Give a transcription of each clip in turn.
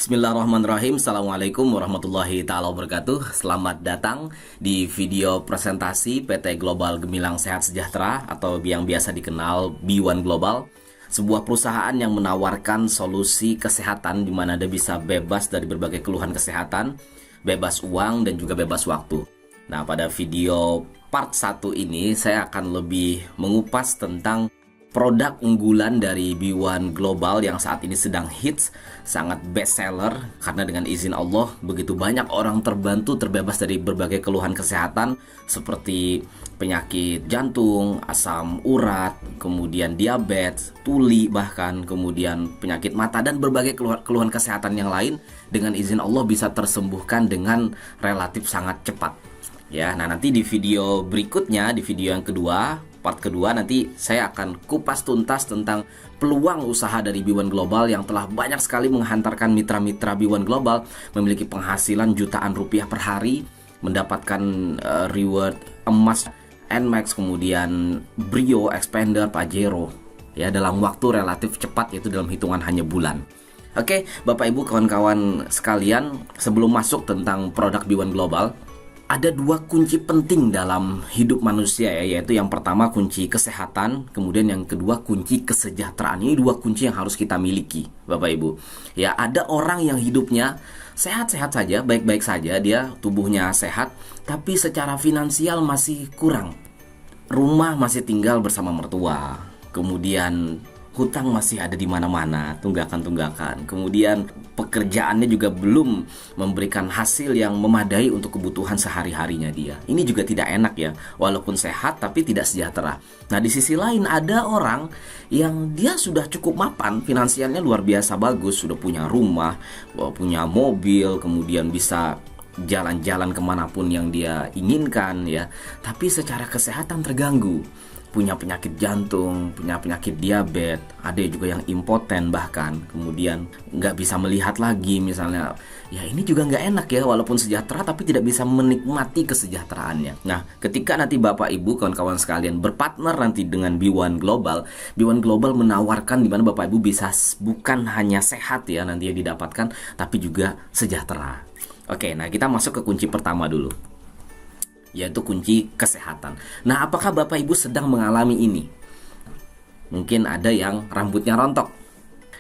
Bismillahirrahmanirrahim. Assalamualaikum warahmatullahi ta'ala wabarakatuh. Selamat datang di video presentasi PT Global Gemilang Sehat Sejahtera atau yang biasa dikenal B1 Global. Sebuah perusahaan yang menawarkan solusi kesehatan di mana Anda bisa bebas dari berbagai keluhan kesehatan, bebas uang dan juga bebas waktu. Nah, pada video part 1 ini saya akan lebih mengupas tentang produk unggulan dari B1 Global yang saat ini sedang hits, sangat best seller karena dengan izin Allah begitu banyak orang terbantu terbebas dari berbagai keluhan kesehatan seperti penyakit jantung, asam urat, kemudian diabetes, tuli bahkan, kemudian penyakit mata dan berbagai keluhan kesehatan yang lain dengan izin Allah bisa tersembuhkan dengan relatif sangat cepat. Ya, nah nanti di video berikutnya, di video yang kedua, part kedua, nanti saya akan kupas tuntas tentang peluang usaha dari B1 Global yang telah banyak sekali menghantarkan mitra-mitra B1 Global memiliki penghasilan jutaan rupiah per hari, mendapatkan reward emas, NMAX, kemudian Brio, Expander, Pajero ya dalam waktu relatif cepat, yaitu dalam hitungan hanya bulan. Oke, Bapak Ibu kawan-kawan sekalian, sebelum masuk tentang produk B1 Global, ada dua kunci penting dalam hidup manusia ya, yaitu yang pertama kunci kesehatan, kemudian yang kedua kunci kesejahteraan. Ini dua kunci yang harus kita miliki, Bapak Ibu. Ya, ada orang yang hidupnya sehat-sehat saja, baik-baik saja, dia tubuhnya sehat, tapi secara finansial masih kurang. Rumah masih tinggal bersama mertua, kemudian hutang masih ada di mana-mana, tunggakan-tunggakan. Kemudian pekerjaannya juga belum memberikan hasil yang memadai untuk kebutuhan sehari-harinya dia. Ini juga tidak enak ya, walaupun sehat tapi tidak sejahtera. Nah, di sisi lain ada orang yang dia sudah cukup mapan, finansialnya luar biasa bagus, sudah punya rumah, punya mobil, kemudian bisa jalan-jalan kemanapun yang dia inginkan ya. Tapi secara kesehatan terganggu. Punya penyakit jantung, punya penyakit diabetes, ada juga yang impoten bahkan, kemudian nggak bisa melihat lagi misalnya. Ya ini juga nggak enak ya, walaupun sejahtera tapi tidak bisa menikmati kesejahteraannya. Nah, ketika nanti Bapak Ibu kawan-kawan sekalian berpartner nanti dengan B1 Global, B1 Global menawarkan di mana Bapak Ibu bisa bukan hanya sehat ya nanti yang didapatkan, tapi juga sejahtera. Oke, nah kita masuk ke kunci pertama dulu, yaitu kunci kesehatan. Nah, apakah Bapak Ibu sedang mengalami ini? Mungkin ada yang rambutnya rontok.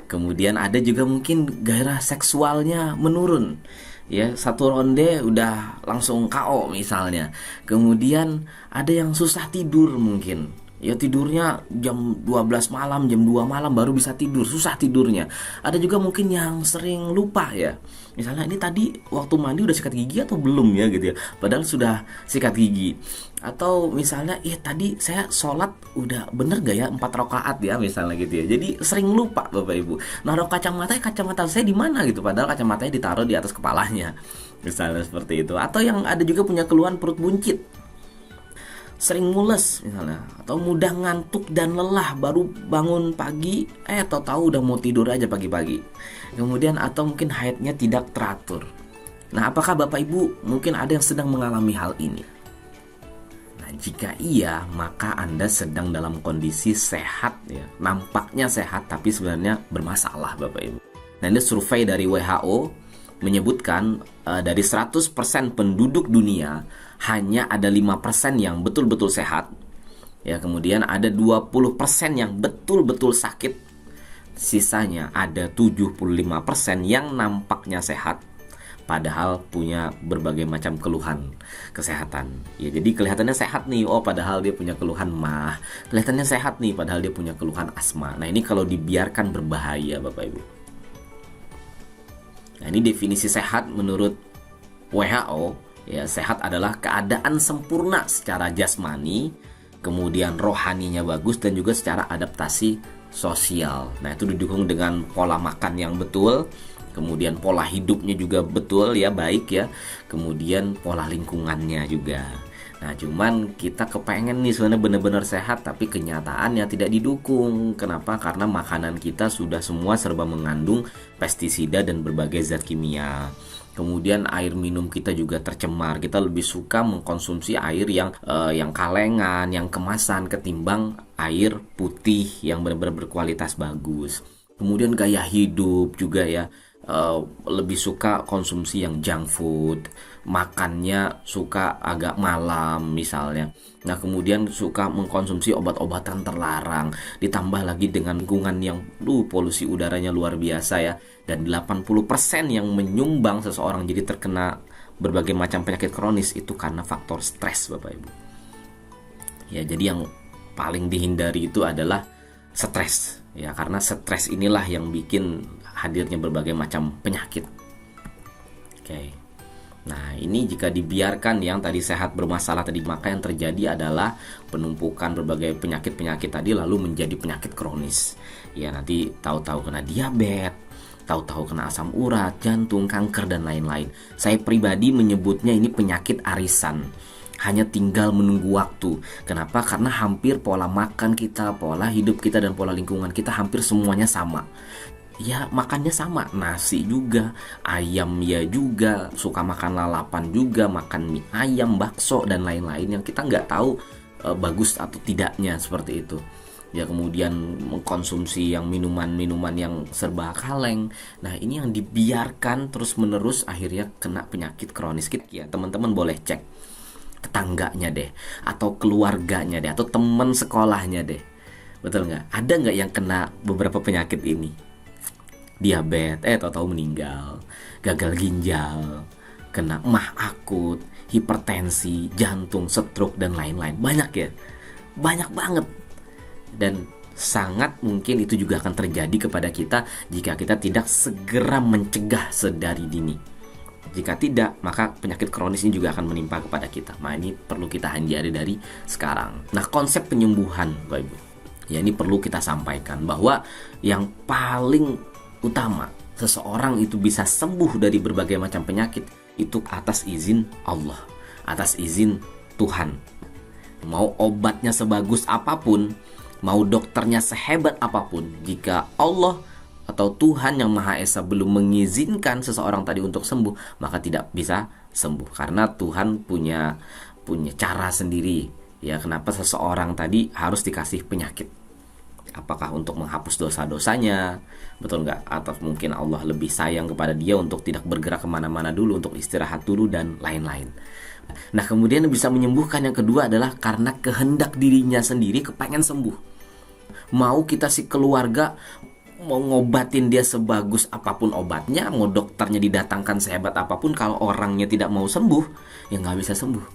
Kemudian ada juga mungkin gairah seksualnya menurun. Ya, satu ronde udah langsung KO misalnya. Kemudian ada yang susah tidur mungkin. Ya, tidurnya jam 12 malam, jam 2 malam baru bisa tidur, susah tidurnya. Ada juga mungkin yang sering lupa ya. Misalnya ini tadi waktu mandi udah sikat gigi atau belum ya gitu ya, padahal sudah sikat gigi. Atau misalnya tadi saya sholat udah bener gak ya 4 rakaat ya misalnya gitu ya. Jadi sering lupa Bapak Ibu. Naruh kacamata saya di mana gitu, padahal kacamatanya ditaruh di atas kepalanya. Misalnya seperti itu. Atau yang ada juga punya keluhan perut buncit, sering mules misalnya, atau mudah ngantuk dan lelah baru bangun pagi tahu-tahu udah mau tidur aja pagi-pagi. Kemudian atau mungkin haidnya tidak teratur. Nah, apakah Bapak Ibu mungkin ada yang sedang mengalami hal ini? Nah, jika iya, maka Anda sedang dalam kondisi sehat ya. Nampaknya sehat tapi sebenarnya bermasalah Bapak Ibu. Nah, ini survei dari WHO menyebutkan dari 100% penduduk dunia hanya ada 5% yang betul-betul sehat. Ya, kemudian ada 20% yang betul-betul sakit. Sisanya ada 75% yang nampaknya sehat padahal punya berbagai macam keluhan kesehatan. Ya, jadi kelihatannya sehat nih, padahal dia punya keluhan mah. Kelihatannya sehat nih, padahal dia punya keluhan asma. Nah, ini kalau dibiarkan berbahaya Bapak Ibu. Nah, ini definisi sehat menurut WHO. Ya, sehat adalah keadaan sempurna secara jasmani, kemudian rohaninya bagus dan juga secara adaptasi sosial. Nah, itu didukung dengan pola makan yang betul, kemudian pola hidupnya juga betul ya, baik ya, kemudian pola lingkungannya juga. Nah, cuman kita kepengen nih sebenarnya benar-benar sehat, tapi kenyataannya tidak didukung. Kenapa? Karena makanan kita sudah semua serba mengandung pestisida dan berbagai zat kimia. Kemudian air minum kita juga tercemar. Kita lebih suka mengkonsumsi air yang kalengan, yang kemasan ketimbang air putih yang benar-benar berkualitas bagus. Kemudian gaya hidup juga ya, lebih suka konsumsi yang junk food, makannya suka agak malam misalnya. Nah, kemudian suka mengkonsumsi obat-obatan terlarang, ditambah lagi dengan lingkungan yang polusi udaranya luar biasa ya. Dan 80% yang menyumbang seseorang jadi terkena berbagai macam penyakit kronis itu karena faktor stres, Bapak Ibu. Ya, jadi yang paling dihindari itu adalah stres. Ya, karena stres inilah yang bikin hadirnya berbagai macam penyakit. Oke. Nah, ini jika dibiarkan yang tadi sehat bermasalah tadi, maka yang terjadi adalah penumpukan berbagai penyakit-penyakit tadi lalu menjadi penyakit kronis. Ya, nanti tahu-tahu kena diabetes, tahu-tahu kena asam urat, jantung, kanker, dan lain-lain. Saya pribadi menyebutnya ini penyakit arisan. Hanya tinggal menunggu waktu. Kenapa? Karena hampir pola makan kita, pola hidup kita, dan pola lingkungan kita hampir semuanya sama. Ya, makannya sama, nasi juga, ayam ya juga, suka makan lalapan juga, makan mie ayam, bakso, dan lain-lain yang kita nggak tahu bagus atau tidaknya seperti itu. Ya, kemudian mengkonsumsi yang minuman-minuman yang serba kaleng. Nah, ini yang dibiarkan terus-menerus akhirnya kena penyakit kronis. Ya, teman-teman boleh cek tetangganya deh, atau keluarganya deh, atau teman sekolahnya deh. Betul nggak? Ada nggak yang kena beberapa penyakit ini? Diabetes, tahu-tahu meninggal. Gagal ginjal, kena emah akut, hipertensi, jantung, stroke, dan lain-lain. Banyak ya? Banyak banget. Dan sangat mungkin itu juga akan terjadi kepada kita jika kita tidak segera mencegah sedari dini. Jika tidak, maka penyakit kronis ini juga akan menimpa kepada kita. Nah, ini perlu kita hindari dari sekarang. Nah, konsep penyembuhan, Bapak Ibu, ya ini perlu kita sampaikan bahwa yang paling utama seseorang itu bisa sembuh dari berbagai macam penyakit itu atas izin Allah, atas izin Tuhan. Mau obatnya sebagus apapun, mau dokternya sehebat apapun, jika Allah atau Tuhan yang Maha Esa belum mengizinkan seseorang tadi untuk sembuh, maka tidak bisa sembuh. Karena Tuhan punya cara sendiri. Ya, kenapa seseorang tadi harus dikasih penyakit? Apakah untuk menghapus dosa-dosanya? Betul nggak? Atau mungkin Allah lebih sayang kepada dia untuk tidak bergerak kemana-mana dulu, untuk istirahat dulu, dan lain-lain. Nah, kemudian bisa menyembuhkan yang kedua adalah karena kehendak dirinya sendiri kepengen sembuh. Mau kita si keluarga mau ngobatin dia sebagus apapun obatnya, mau dokternya didatangkan sehebat apapun, kalau orangnya tidak mau sembuh, ya nggak bisa sembuh.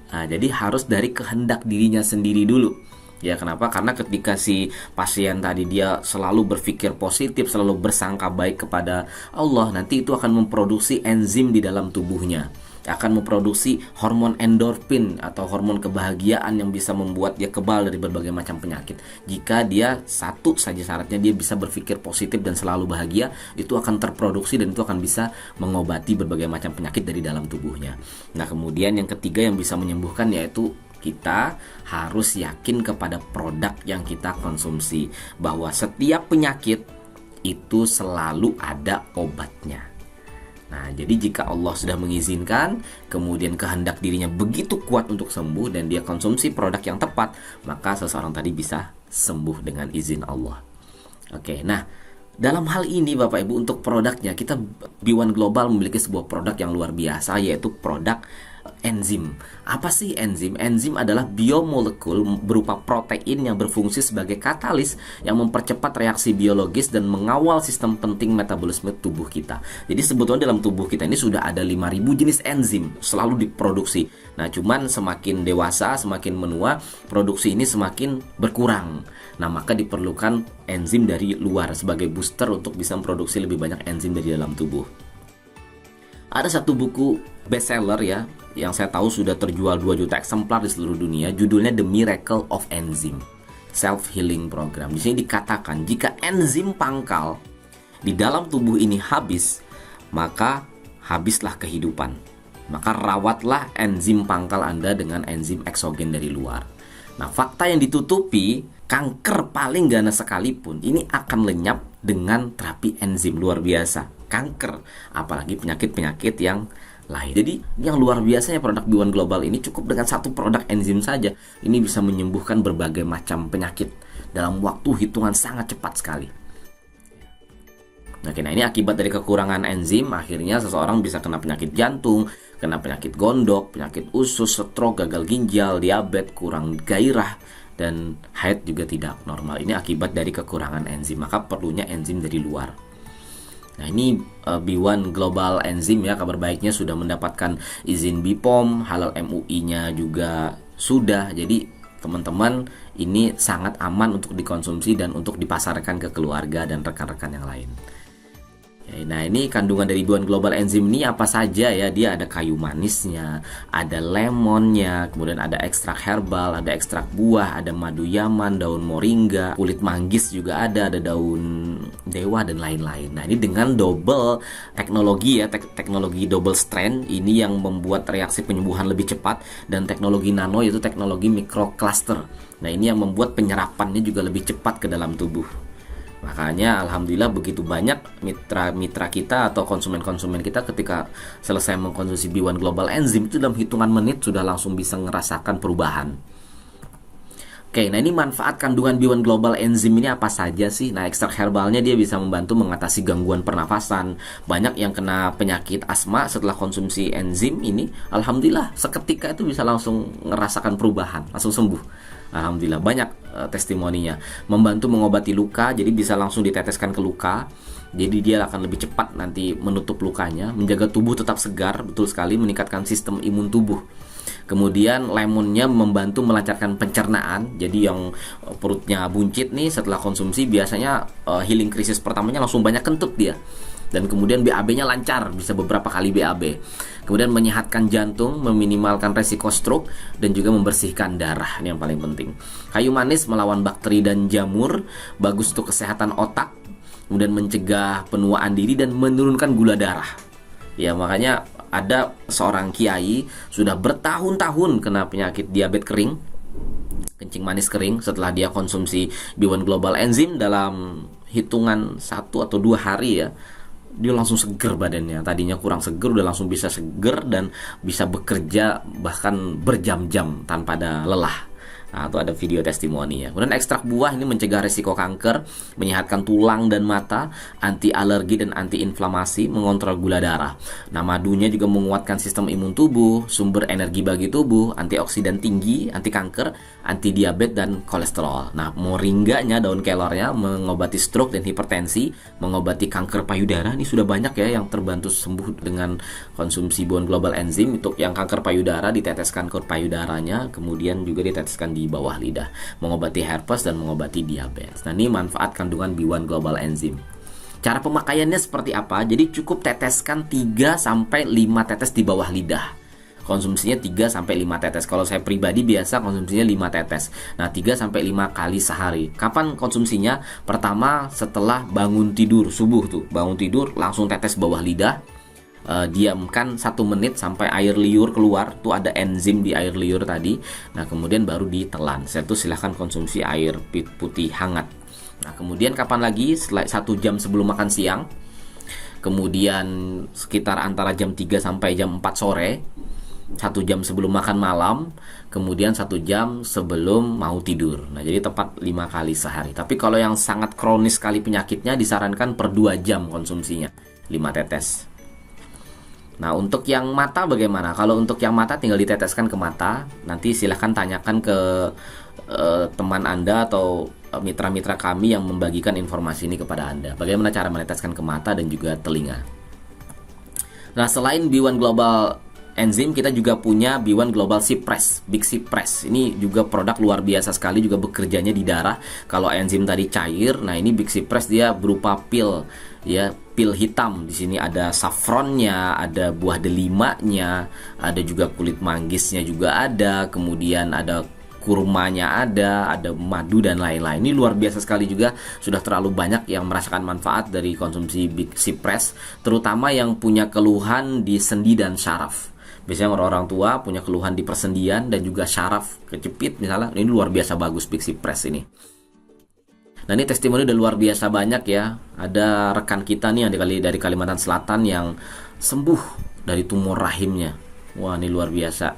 Nah, jadi harus dari kehendak dirinya sendiri dulu. Ya, kenapa? Karena ketika si pasien tadi dia selalu berpikir positif, selalu bersangka baik kepada Allah, nanti itu akan memproduksi enzim di dalam tubuhnya, akan memproduksi hormon endorfin atau hormon kebahagiaan yang bisa membuat dia kebal dari berbagai macam penyakit. Jika dia satu saja syaratnya, dia bisa berpikir positif dan selalu bahagia, itu akan terproduksi dan itu akan bisa mengobati berbagai macam penyakit dari dalam tubuhnya. Nah, kemudian yang ketiga yang bisa menyembuhkan yaitu kita harus yakin kepada produk yang kita konsumsi, bahwa setiap penyakit itu selalu ada obatnya. Nah, jadi jika Allah sudah mengizinkan, kemudian kehendak dirinya begitu kuat untuk sembuh dan dia konsumsi produk yang tepat, maka seseorang tadi bisa sembuh dengan izin Allah. Oke, nah dalam hal ini Bapak Ibu, untuk produknya kita B1 Global memiliki sebuah produk yang luar biasa, yaitu produk enzim. Apa sih enzim? Enzim adalah biomolekul berupa protein yang berfungsi sebagai katalis yang mempercepat reaksi biologis dan mengawal sistem penting metabolisme tubuh kita. Jadi sebetulnya dalam tubuh kita ini sudah ada 5.000 jenis enzim selalu diproduksi. Nah, cuman semakin dewasa, semakin menua, produksi ini semakin berkurang. Nah, maka diperlukan enzim dari luar sebagai booster untuk bisa memproduksi lebih banyak enzim dari dalam tubuh. Ada satu buku bestseller ya, yang saya tahu sudah terjual 2 juta eksemplar di seluruh dunia, judulnya The Miracle of Enzyme, Self-Healing Program. Di sini dikatakan jika enzim pangkal di dalam tubuh ini habis, maka habislah kehidupan. Maka rawatlah enzim pangkal Anda dengan enzim eksogen dari luar. Nah, fakta yang ditutupi, kanker paling ganas sekalipun ini akan lenyap dengan terapi enzim. Luar biasa. Kanker, apalagi penyakit-penyakit yang lain. Jadi yang luar biasanya produk B1 Global ini cukup dengan satu produk enzim saja, ini bisa menyembuhkan berbagai macam penyakit dalam waktu hitungan sangat cepat sekali. Oke, nah ini akibat dari kekurangan enzim, akhirnya seseorang bisa kena penyakit jantung, kena penyakit gondok, penyakit usus, stroke, gagal ginjal, diabetes, kurang gairah, dan haid juga tidak normal. Ini akibat dari kekurangan enzim, maka perlunya enzim dari luar. Nah ini B1 Global Enzim ya, kabar baiknya sudah mendapatkan izin BPOM, halal MUI-nya juga sudah. Jadi teman-teman, ini sangat aman untuk dikonsumsi dan untuk dipasarkan ke keluarga dan rekan-rekan yang lain. Nah ini kandungan dari B1 Global Enzim ini apa saja ya? Dia ada kayu manisnya, ada lemonnya, kemudian ada ekstrak herbal, ada ekstrak buah, ada madu yaman, daun moringa, kulit manggis juga ada daun dewa dan lain-lain. Nah ini dengan double teknologi ya, teknologi double strand ini yang membuat reaksi penyembuhan lebih cepat, dan teknologi nano yaitu teknologi microcluster. Nah ini yang membuat penyerapannya juga lebih cepat ke dalam tubuh. Makanya alhamdulillah begitu banyak mitra-mitra kita atau konsumen-konsumen kita ketika selesai mengkonsumsi B1 Global Enzim itu dalam hitungan menit sudah langsung bisa merasakan perubahan. Oke, nah ini manfaat kandungan B1 Global Enzim ini apa saja sih? Nah, ekstrak herbalnya dia bisa membantu mengatasi gangguan pernafasan. Banyak yang kena penyakit asma setelah konsumsi enzim ini, alhamdulillah seketika itu bisa langsung merasakan perubahan, langsung sembuh. Alhamdulillah banyak testimoninya. Membantu mengobati luka, jadi bisa langsung diteteskan ke luka. Jadi dia akan lebih cepat nanti menutup lukanya, menjaga tubuh tetap segar, betul sekali, meningkatkan sistem imun tubuh. Kemudian lemonnya membantu melancarkan pencernaan. Jadi yang perutnya buncit nih setelah konsumsi biasanya healing krisis pertamanya langsung banyak kentut dia. Dan kemudian BAB-nya lancar, bisa beberapa kali BAB. Kemudian menyehatkan jantung, meminimalkan resiko stroke, dan juga membersihkan darah. Ini yang paling penting. Kayu manis melawan bakteri dan jamur, bagus untuk kesehatan otak, kemudian mencegah penuaan diri dan menurunkan gula darah. Ya makanya ada seorang kiai sudah bertahun-tahun kena penyakit diabetes kering, kencing manis kering, setelah dia konsumsi B1 Global Enzim dalam hitungan 1 atau 2 hari ya, dia langsung seger badannya. Tadinya kurang seger udah langsung bisa seger dan bisa bekerja bahkan berjam-jam tanpa ada lelah. Nah, itu ada video testimoninya. Kemudian ekstrak buah ini mencegah risiko kanker, menyehatkan tulang dan mata, anti alergi dan anti inflamasi, mengontrol gula darah. Nah, madunya juga menguatkan sistem imun tubuh, sumber energi bagi tubuh, antioksidan tinggi, anti kanker, anti diabetes dan kolesterol. Nah, moringganya, daun kelornya mengobati stroke dan hipertensi, mengobati kanker payudara. Ini sudah banyak ya yang terbantu sembuh dengan konsumsi B1 Global Enzim. Untuk yang kanker payudara diteteskan ke payudaranya, kemudian juga diteteskan di bawah lidah, mengobati herpes dan mengobati diabetes. Nah, ini manfaat kandungan B1 Global Enzim. Cara pemakaiannya seperti apa? Jadi cukup teteskan 3 sampai 5 tetes di bawah lidah. Konsumsinya 3 sampai 5 tetes. Kalau saya pribadi biasa konsumsinya 5 tetes. Nah, 3 sampai 5 kali sehari. Kapan konsumsinya? Pertama setelah bangun tidur subuh tuh. Bangun tidur langsung tetes bawah lidah. Diamkan 1 menit sampai air liur keluar, tuh ada enzim di air liur tadi. Nah kemudian baru ditelan. Setelah itu silahkan konsumsi air putih hangat. Nah kemudian kapan lagi? Setelah 1 jam sebelum makan siang, kemudian sekitar antara jam 3 sampai jam 4 sore, 1 jam sebelum makan malam, kemudian 1 jam sebelum mau tidur. Nah jadi tepat 5 kali sehari. Tapi kalau yang sangat kronis sekali penyakitnya, disarankan per 2 jam konsumsinya 5 tetes. Nah untuk yang mata bagaimana? Kalau untuk yang mata tinggal diteteskan ke mata. Nanti silahkan tanyakan ke teman Anda atau mitra-mitra kami yang membagikan informasi ini kepada Anda. Bagaimana cara meneteskan ke mata dan juga telinga. Nah selain B1 Global Enzim, kita juga punya B1 Global Cypress, Big Cypress. Ini juga produk luar biasa sekali, juga bekerjanya di darah. Kalau enzim tadi cair, nah ini Big Cypress dia berupa pil, ya, pil hitam. Di sini ada saffronnya, ada buah delimanya, ada juga kulit manggisnya juga ada, kemudian ada kurmanya ada madu dan lain-lain. Ini luar biasa sekali juga, sudah terlalu banyak yang merasakan manfaat dari konsumsi Big Cypress, terutama yang punya keluhan di sendi dan syaraf. Biasanya orang tua punya keluhan di persendian dan juga syaraf kejepit misalnya. Ini luar biasa bagus Big Cypress ini. Nah ini testimoni udah luar biasa banyak ya. Ada rekan kita nih yang dari Kalimantan Selatan yang sembuh dari tumor rahimnya. Wah ini luar biasa.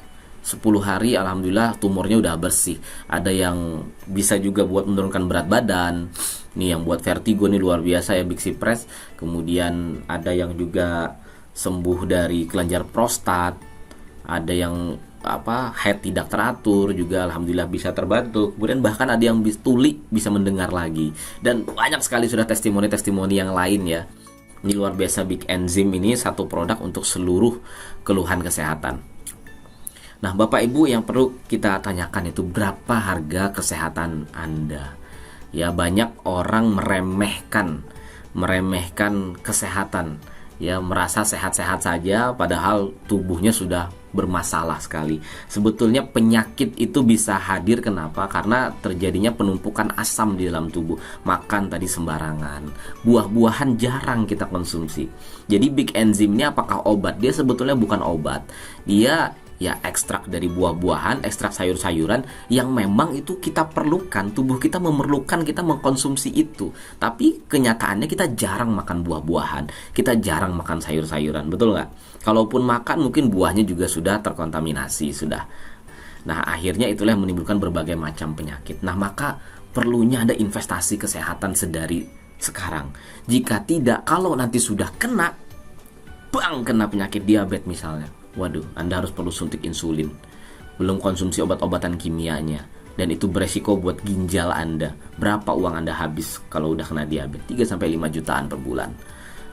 10 hari alhamdulillah tumornya udah bersih. Ada yang bisa juga buat menurunkan berat badan. Nih yang buat vertigo nih luar biasa ya Big Cypress. Kemudian ada yang juga sembuh dari kelenjar prostat. Ada yang head tidak teratur juga alhamdulillah bisa terbantu. Kemudian bahkan ada yang tuli bisa mendengar lagi. Dan banyak sekali sudah testimoni-testimoni yang lain ya. Ini luar biasa Big Enzyme ini satu produk untuk seluruh keluhan kesehatan. Nah, Bapak Ibu yang perlu kita tanyakan itu berapa harga kesehatan Anda? Ya, banyak orang meremehkan kesehatan. Ya, merasa sehat-sehat saja padahal tubuhnya sudah bermasalah sekali. Sebetulnya penyakit itu bisa hadir kenapa? Karena terjadinya penumpukan asam di dalam tubuh. Makan tadi sembarangan. Buah-buahan jarang kita konsumsi. Jadi Big Enzyme ini apakah obat? Dia sebetulnya bukan obat. Dia ya ekstrak dari buah-buahan, ekstrak sayur-sayuran yang memang itu kita perlukan, tubuh kita memerlukan kita mengkonsumsi itu. Tapi kenyataannya kita jarang makan buah-buahan, kita jarang makan sayur-sayuran, betul nggak? Kalaupun makan mungkin buahnya juga sudah terkontaminasi, sudah. Nah akhirnya itulah yang menimbulkan berbagai macam penyakit. Nah maka perlunya ada investasi kesehatan sedari sekarang. Jika tidak, kalau nanti sudah kena penyakit diabetes misalnya, waduh, Anda harus perlu suntik insulin. Belum konsumsi obat-obatan kimianya. Dan itu beresiko buat ginjal Anda. Berapa uang Anda habis kalau udah kena diabetes? 3-5 jutaan per bulan.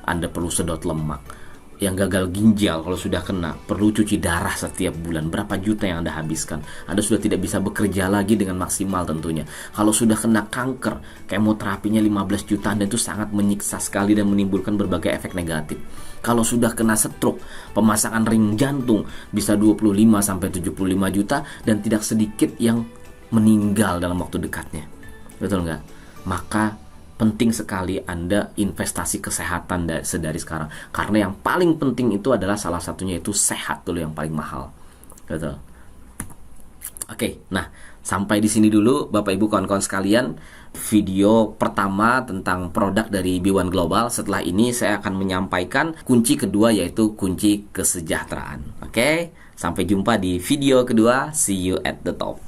Anda perlu sedot lemak. Yang gagal ginjal kalau sudah kena, perlu cuci darah setiap bulan. Berapa juta yang Anda habiskan? Anda sudah tidak bisa bekerja lagi dengan maksimal tentunya. Kalau sudah kena kanker, kemoterapinya 15 jutaan dan itu sangat menyiksa sekali dan menimbulkan berbagai efek negatif. Kalau sudah kena stroke, pemasangan ring jantung bisa 25-75 juta dan tidak sedikit yang meninggal dalam waktu dekatnya. Betul nggak? Maka penting sekali Anda investasi kesehatan sedari sekarang. Karena yang paling penting itu adalah salah satunya itu sehat dulu yang paling mahal. Betul. Oke, nah sampai di sini dulu Bapak Ibu kawan-kawan sekalian video pertama tentang produk dari B1 Global. Setelah ini saya akan menyampaikan kunci kedua yaitu kunci kesejahteraan. Oke, sampai jumpa di video kedua. See you at the top.